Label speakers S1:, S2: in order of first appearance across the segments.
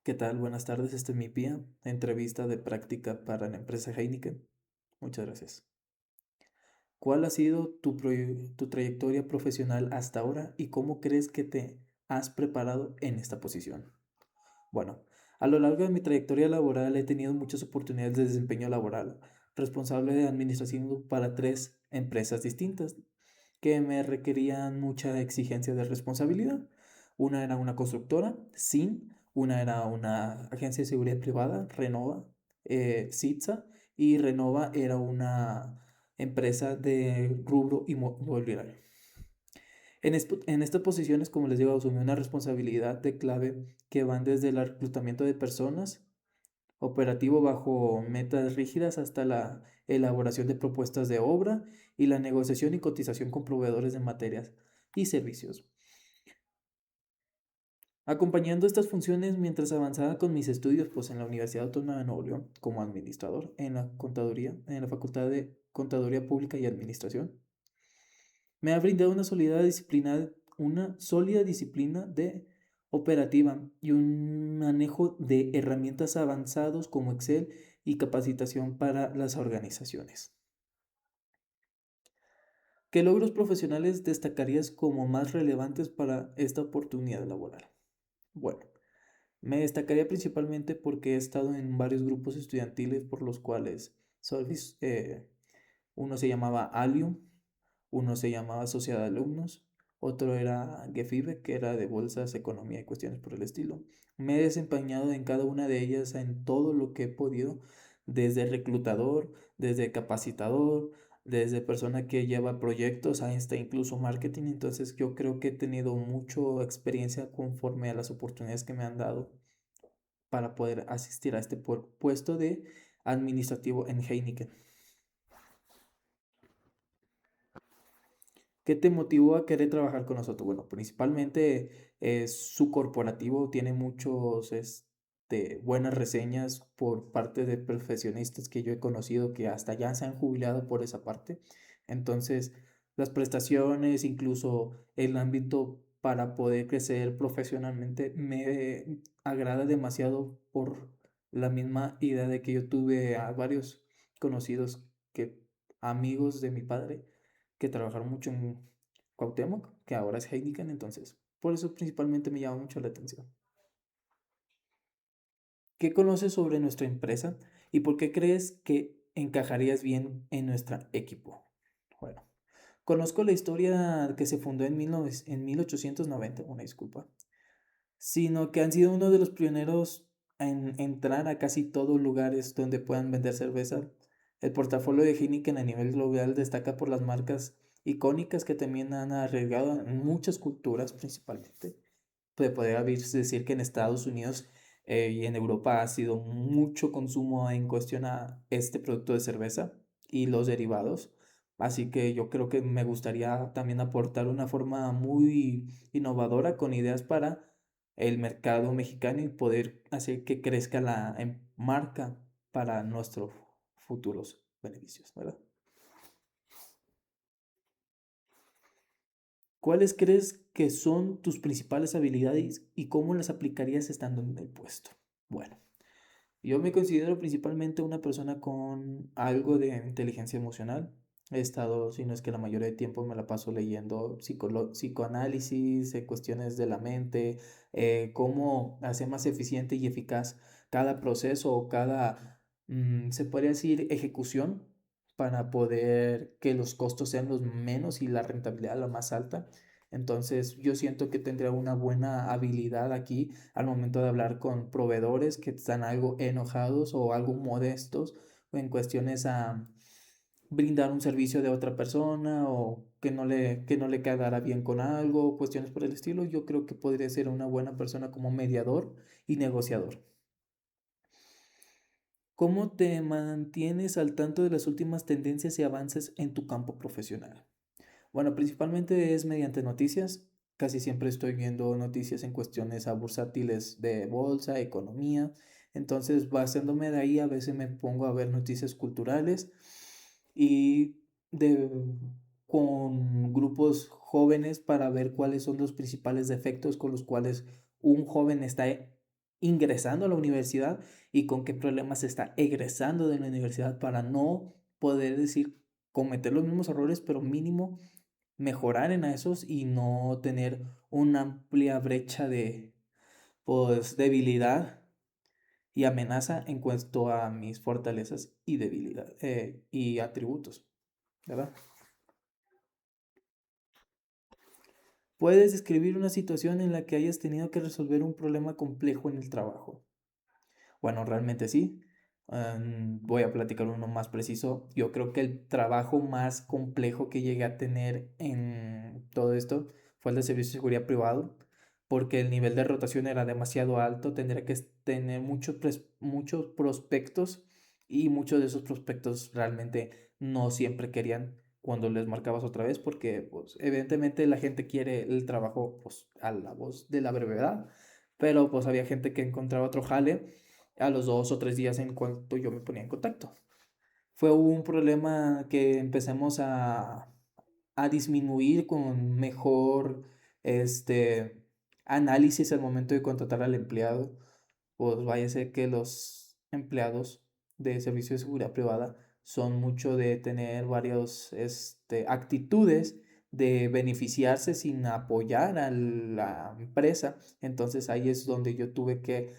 S1: ¿Qué tal? Buenas tardes, este es mi PIA, entrevista de práctica para la empresa Heineken. Muchas gracias. ¿Cuál ha sido tu trayectoria profesional hasta ahora y cómo crees que te has preparado en esta posición? Bueno, a lo largo de mi trayectoria laboral he tenido muchas oportunidades de desempeño laboral, responsable de administración para tres empresas distintas que me requerían mucha exigencia de responsabilidad. Una era una constructora, SIN, una era una agencia de seguridad privada, Renova, Sitza, y Renova era una empresa de rubro inmobiliario. En estas posiciones, como les digo, asumí una responsabilidad de clave que van desde el reclutamiento de personas, operativo bajo metas rígidas, hasta la elaboración de propuestas de obra y la negociación y cotización con proveedores de materias y servicios. Acompañando estas funciones mientras avanzaba con mis estudios, pues en la Universidad Autónoma de Nuevo León como administrador en la contaduría, en la Facultad de Contaduría Pública y Administración, me ha brindado una sólida disciplina de operativa y un manejo de herramientas avanzados como Excel y capacitación para las organizaciones. ¿Qué logros profesionales destacarías como más relevantes para esta oportunidad laboral? Bueno, me destacaría principalmente porque he estado en varios grupos estudiantiles por los cuales uno se llamaba Alium, uno se llamaba Sociedad de Alumnos, otro era Gefibe, que era de bolsas, economía y cuestiones por el estilo. Me he desempeñado en cada una de ellas en todo lo que he podido, desde reclutador, desde capacitador, desde persona que lleva proyectos hasta incluso marketing. Entonces yo creo que he tenido mucha experiencia conforme a las oportunidades que me han dado para poder asistir a este puesto de administrativo en Heineken. ¿Qué te motivó a querer trabajar con nosotros? Bueno, principalmente su corporativo tiene muchos, buenas reseñas por parte de profesionistas que yo he conocido que hasta ya se han jubilado por esa parte. Entonces, las prestaciones, incluso el ámbito para poder crecer profesionalmente, me agrada demasiado por la misma idea de que yo tuve a varios conocidos que amigos de mi padre que trabajaron mucho en Cuauhtémoc, que ahora es Heineken, entonces por eso principalmente me llama mucho la atención. ¿Qué conoces sobre nuestra empresa y por qué crees que encajarías bien en nuestro equipo? Bueno, conozco la historia que se fundó en 1890, una disculpa, sino que han sido uno de los pioneros en entrar a casi todos lugares donde puedan vender cerveza. El portafolio de Heineken a nivel global destaca por las marcas icónicas que también han arriesgado en muchas culturas principalmente. Podría decir que en Estados Unidos y en Europa ha sido mucho consumo en cuestión a este producto de cerveza y los derivados. Así que yo creo que me gustaría también aportar una forma muy innovadora con ideas para el mercado mexicano y poder hacer que crezca la marca para nuestros futuros beneficios, ¿verdad? ¿Cuáles crees que son tus principales habilidades y cómo las aplicarías estando en el puesto? Bueno, yo me considero principalmente una persona con algo de inteligencia emocional. He estado, si no es que la mayoría de tiempo me la paso leyendo psicoanálisis, cuestiones de la mente, cómo hacer más eficiente y eficaz cada proceso o cada, se podría decir, ejecución para poder que los costos sean los menos y la rentabilidad la más alta. Entonces, yo siento que tendría una buena habilidad aquí al momento de hablar con proveedores que están algo enojados o algo modestos en cuestiones a brindar un servicio de otra persona o que no le quedara bien con algo, cuestiones por el estilo. Yo creo que podría ser una buena persona como mediador y negociador. ¿Cómo te mantienes al tanto de las últimas tendencias y avances en tu campo profesional? Bueno, principalmente es mediante noticias. Casi siempre estoy viendo noticias en cuestiones a bursátiles de bolsa, economía. Entonces, basándome de ahí, a veces me pongo a ver noticias culturales y de, con grupos jóvenes para ver cuáles son los principales defectos con los cuales un joven está ingresando a la universidad y con qué problemas está egresando de la universidad para no poder decir cometer los mismos errores, pero mínimo mejorar en esos y no tener una amplia brecha de pues debilidad y amenaza en cuanto a mis fortalezas y debilidad y atributos, ¿verdad? Puedes describir una situación en la que hayas tenido que resolver un problema complejo en el trabajo. Bueno, realmente sí. Voy a platicar uno más preciso. Yo creo que el trabajo más complejo que llegué a tener en todo esto fue el de servicio de seguridad privado, porque el nivel de rotación era demasiado alto. Tendría que tener muchos prospectos y muchos de esos prospectos realmente no siempre querían cuando les marcabas otra vez, porque pues, evidentemente la gente quiere el trabajo pues, a la voz de la brevedad, pero pues había gente que encontraba otro jale a los 2 o 3 días en cuanto yo me ponía en contacto. Fue un problema que empezamos a disminuir con mejor análisis al momento de contratar al empleado. Pues vaya a ser que los empleados de servicio de seguridad privada son mucho de tener varias actitudes de beneficiarse sin apoyar a la empresa. Entonces ahí es donde yo tuve que,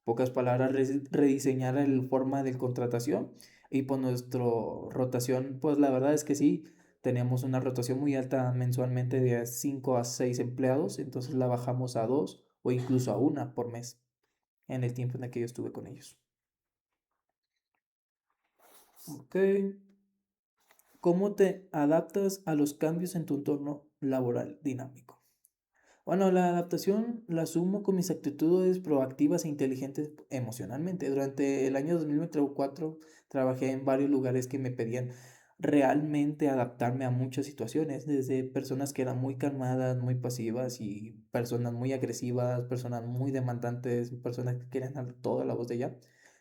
S1: pocas palabras, rediseñar la forma de contratación. Y por nuestra rotación, pues la verdad es que sí, teníamos una rotación muy alta mensualmente de 5 a 6 empleados, entonces la bajamos a 2 o incluso a una por mes en el tiempo en el que yo estuve con ellos. Ok. ¿Cómo te adaptas a los cambios en tu entorno laboral dinámico? Bueno, la adaptación la asumo con mis actitudes proactivas e inteligentes emocionalmente. Durante el año 2024 trabajé en varios lugares que me pedían realmente adaptarme a muchas situaciones, desde personas que eran muy calmadas, muy pasivas y personas muy agresivas, personas muy demandantes, personas que querían dar toda la voz de ella.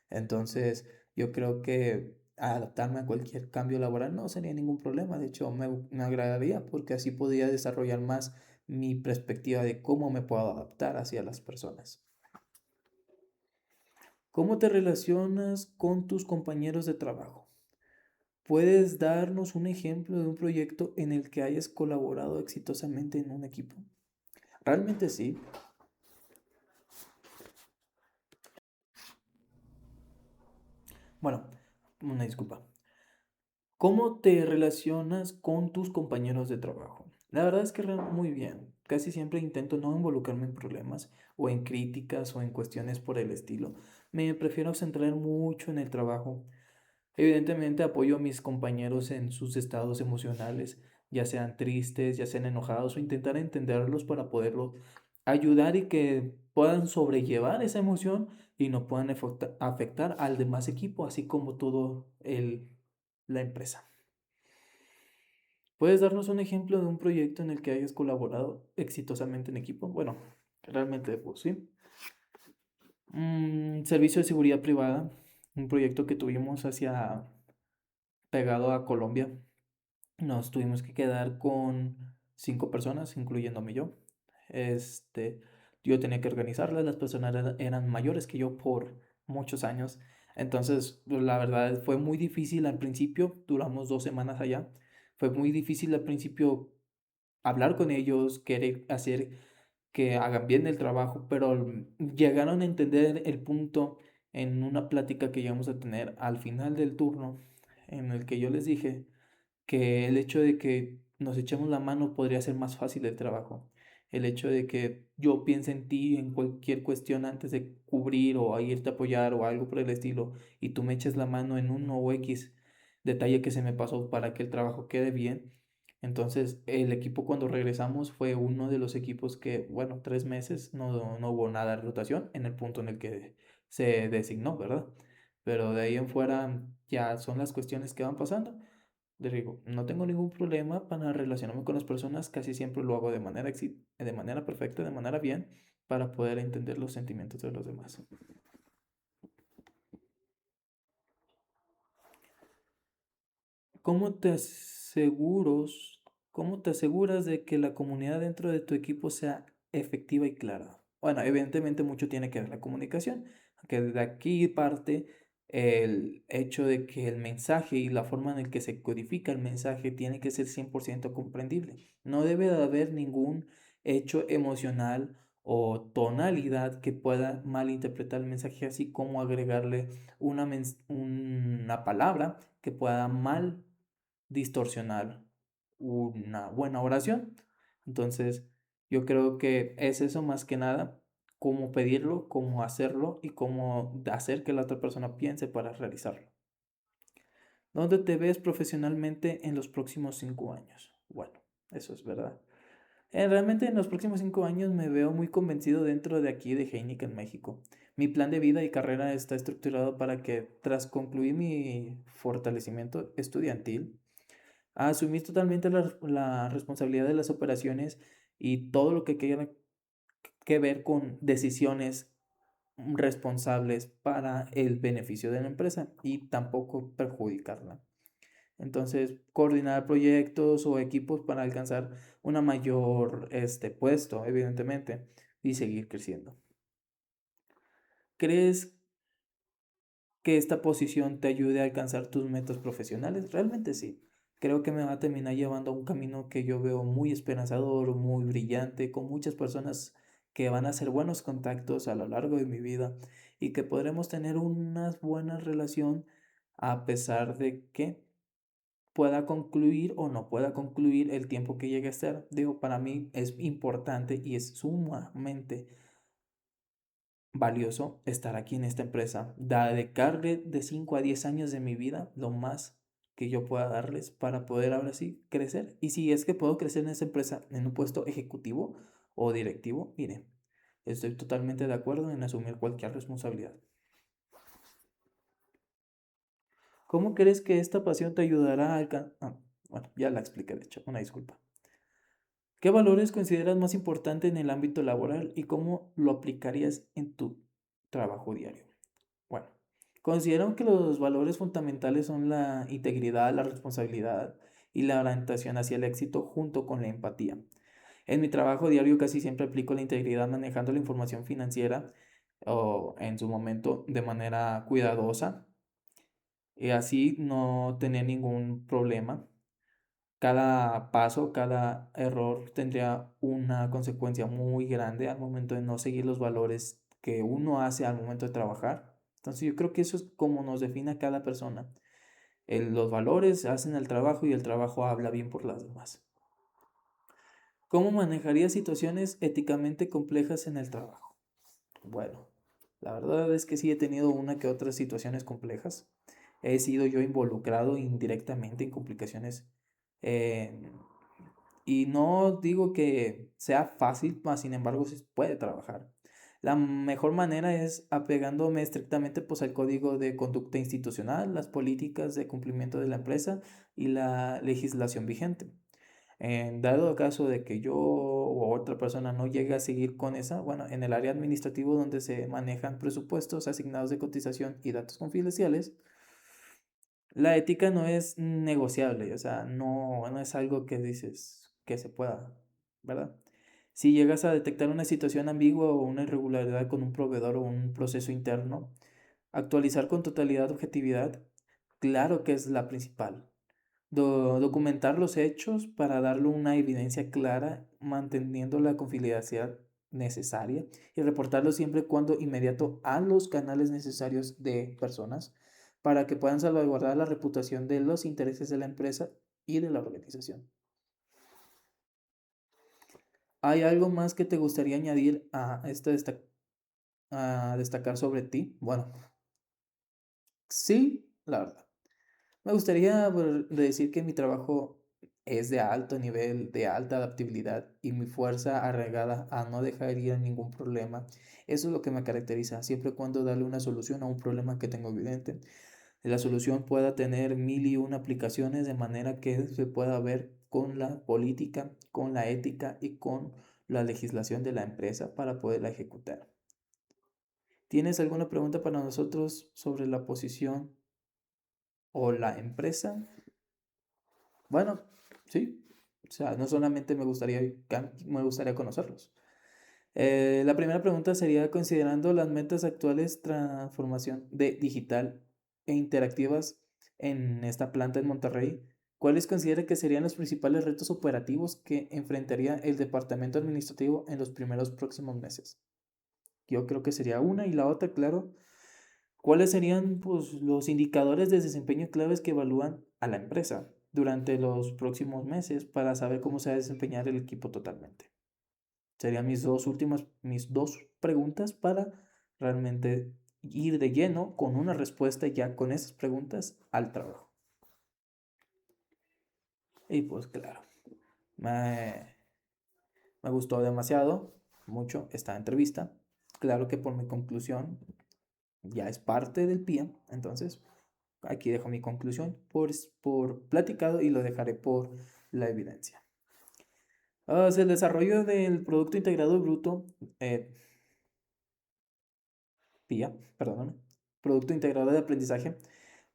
S1: Entonces, yo creo que adaptarme a cualquier cambio laboral no sería ningún problema. De hecho, me agradaría porque así podría desarrollar más mi perspectiva de cómo me puedo adaptar hacia las personas. ¿Cómo te relacionas con tus compañeros de trabajo? ¿Puedes darnos un ejemplo de un proyecto en el que hayas colaborado exitosamente en un equipo? Realmente sí. Bueno, una disculpa. ¿Cómo te relacionas con tus compañeros de trabajo? La verdad es que muy bien. Casi siempre intento no involucrarme en problemas o en críticas o en cuestiones por el estilo. Me prefiero centrar mucho en el trabajo. Evidentemente apoyo a mis compañeros en sus estados emocionales, ya sean tristes, ya sean enojados, o intentar entenderlos para poderlos ayudar y que puedan sobrellevar esa emoción y no puedan afectar al demás equipo, así como todo la empresa. ¿Puedes darnos un ejemplo de un proyecto en el que hayas colaborado exitosamente en equipo? Bueno, realmente pues sí. Servicio de seguridad privada, un proyecto que tuvimos hacia pegado a Colombia. Nos tuvimos que quedar con 5 personas, incluyéndome yo. Este, yo tenía que organizarlas, las personas eran mayores que yo por muchos años. Entonces, pues, la verdad fue muy difícil al principio, duramos 2 semanas allá. Fue muy difícil al principio hablar con ellos, querer hacer que hagan bien el trabajo, pero llegaron a entender el punto en una plática que íbamos a tener al final del turno, en el que yo les dije que el hecho de que nos echemos la mano podría ser más fácil el trabajo. El hecho de que yo piense en ti en cualquier cuestión antes de cubrir o a irte a apoyar o algo por el estilo y tú me eches la mano en uno o X detalle que se me pasó para que el trabajo quede bien. Entonces el equipo cuando regresamos fue uno de los equipos que, bueno, 3 meses no hubo nada de rotación en el punto en el que se designó, ¿verdad? Pero de ahí en fuera ya son las cuestiones que van pasando. Les digo, no tengo ningún problema para relacionarme con las personas, casi siempre lo hago de manera perfecta, de manera bien, para poder entender los sentimientos de los demás. ¿Cómo te aseguras, cómo te aseguras de que la comunidad dentro de tu equipo sea efectiva y clara? bueno, evidentemente mucho tiene que ver la comunicación, que de aquí parte el hecho de que el mensaje y la forma en el que se codifica el mensaje tiene que ser 100% comprendible. No debe de haber ningún hecho emocional o tonalidad que pueda malinterpretar el mensaje, así como agregarle una palabra que pueda mal distorsionar una buena oración. Entonces, yo creo que es eso más que nada, cómo pedirlo, cómo hacerlo y cómo hacer que la otra persona piense para realizarlo. ¿Dónde te ves profesionalmente en los próximos 5 años? Bueno, eso es verdad. Realmente en los próximos 5 años me veo muy convencido dentro de aquí de Heineken México. Mi plan de vida y carrera está estructurado para que tras concluir mi fortalecimiento estudiantil, a asumir totalmente la responsabilidad de las operaciones y todo lo que tenga que ver con decisiones responsables para el beneficio de la empresa y tampoco perjudicarla. Entonces, coordinar proyectos o equipos para alcanzar una mayor puesto, evidentemente, y seguir creciendo. ¿Crees que esta posición te ayude a alcanzar tus metas profesionales? Realmente sí. Creo que me va a terminar llevando a un camino que yo veo muy esperanzador, muy brillante, con muchas personas que van a hacer buenos contactos a lo largo de mi vida y que podremos tener una buena relación a pesar de que pueda concluir o no pueda concluir el tiempo que llegue a ser. Digo, para mí es importante y es sumamente valioso estar aquí en esta empresa, dedicarle de 5 a 10 años de mi vida, lo más que yo pueda darles para poder ahora sí crecer. Y si es que puedo crecer en esta empresa en un puesto ejecutivo o directivo, mire, estoy totalmente de acuerdo en asumir cualquier responsabilidad. ¿Cómo crees que esta pasión te ayudará a alcanzar? Bueno, ya la expliqué, de hecho, una disculpa. ¿Qué valores consideras más importantes en el ámbito laboral y cómo lo aplicarías en tu trabajo diario? Bueno, considero que los valores fundamentales son la integridad, la responsabilidad y la orientación hacia el éxito junto con la empatía. En mi trabajo diario casi siempre aplico la integridad manejando la información financiera o en su momento de manera cuidadosa y así no tener ningún problema. Cada paso, cada error tendría una consecuencia muy grande al momento de no seguir los valores que uno hace al momento de trabajar. Entonces yo creo que eso es como nos define a cada persona. Los valores hacen el trabajo y el trabajo habla bien por las demás. ¿Cómo manejaría situaciones éticamente complejas en el trabajo? Bueno, la verdad es que sí he tenido una que otras situaciones complejas. He sido yo involucrado indirectamente en complicaciones eh, y no digo que sea fácil, mas sin embargo se puede trabajar. La mejor manera es apegándome estrictamente pues, al código de conducta institucional, las políticas de cumplimiento de la empresa y la legislación vigente. En dado caso de que yo o otra persona no llegue a seguir con esa, bueno, en el área administrativo donde se manejan presupuestos asignados de cotización y datos confidenciales, la ética no es negociable, o sea, no es algo que dices que se pueda, ¿verdad? Si llegas a detectar una situación ambigua o una irregularidad con un proveedor o un proceso interno, actualizar con totalidad objetividad, claro que es la principal. Documentar los hechos para darle una evidencia clara, manteniendo la confidencialidad necesaria y reportarlo siempre cuando inmediato a los canales necesarios de personas para que puedan salvaguardar la reputación de los intereses de la empresa y de la organización. ¿Hay algo más que te gustaría añadir a a destacar sobre ti? Bueno, sí, la verdad. Me gustaría decir que mi trabajo es de alto nivel, de alta adaptabilidad y mi fuerza arraigada a no dejar ir a ningún problema. Eso es lo que me caracteriza, siempre y cuando darle una solución a un problema que tengo evidente. La solución pueda tener mil y una aplicaciones de manera que se pueda ver con la política, con la ética y con la legislación de la empresa para poderla ejecutar. ¿Tienes alguna pregunta para nosotros sobre la posición o la empresa? Bueno, sí. O sea, no solamente me gustaría conocerlos. La primera pregunta sería, considerando las metas actuales transformación de digital e interactivas en esta planta en Monterrey, ¿cuáles considera que serían los principales retos operativos que enfrentaría el departamento administrativo en los primeros próximos meses? Yo creo que sería una, y la otra, claro, ¿cuáles serían pues, los indicadores de desempeño claves que evalúan a la empresa durante los próximos meses para saber cómo se va a desempeñar el equipo totalmente? Serían mis dos preguntas para realmente ir de lleno con una respuesta ya con esas preguntas al trabajo. Y pues claro, me, me gustó demasiado, mucho esta entrevista. Claro que por mi conclusión ya es parte del PIA, entonces aquí dejo mi conclusión por platicado y lo dejaré por la evidencia. El desarrollo del Producto Integrado Bruto, PIA, perdón, Producto Integrado de Aprendizaje,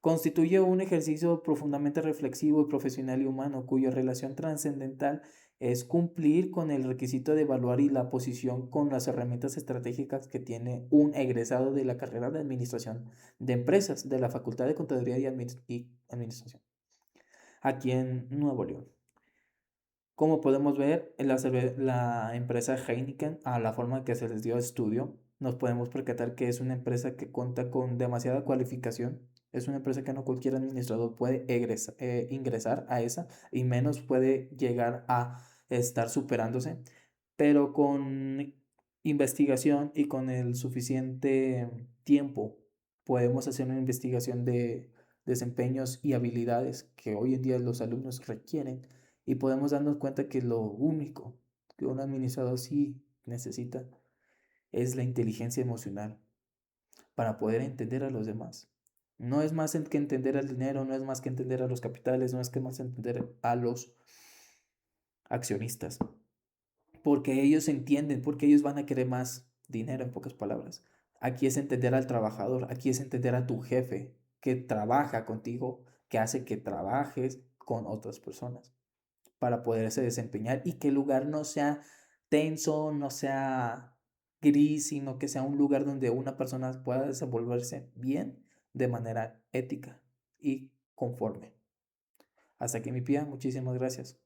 S1: constituye un ejercicio profundamente reflexivo, profesional y humano, cuya relación trascendental es cumplir con el requisito de evaluar y la posición con las herramientas estratégicas que tiene un egresado de la carrera de Administración de Empresas de la Facultad de Contaduría y Administración, aquí en Nuevo León. Como podemos ver, la empresa Heineken, a la forma que se les dio estudio, nos podemos percatar que es una empresa que cuenta con demasiada cualificación. Es una empresa que no cualquier administrador puede ingresar a esa, y menos puede llegar a estar superándose. Pero con investigación y con el suficiente tiempo podemos hacer una investigación de desempeños y habilidades que hoy en día los alumnos requieren, y podemos darnos cuenta que lo único que un administrador sí necesita es la inteligencia emocional para poder entender a los demás. No es más que entender al dinero, no es más que entender a los capitales, no es que más entender a los accionistas, porque ellos entienden, porque ellos van a querer más dinero, en pocas palabras. Aquí es entender al trabajador, aquí es entender a tu jefe que trabaja contigo, que hace que trabajes con otras personas para poderse desempeñar, y que el lugar no sea tenso, no sea gris, sino que sea un lugar donde una persona pueda desenvolverse bien de manera ética y conforme. Hasta aquí mi pía, muchísimas gracias.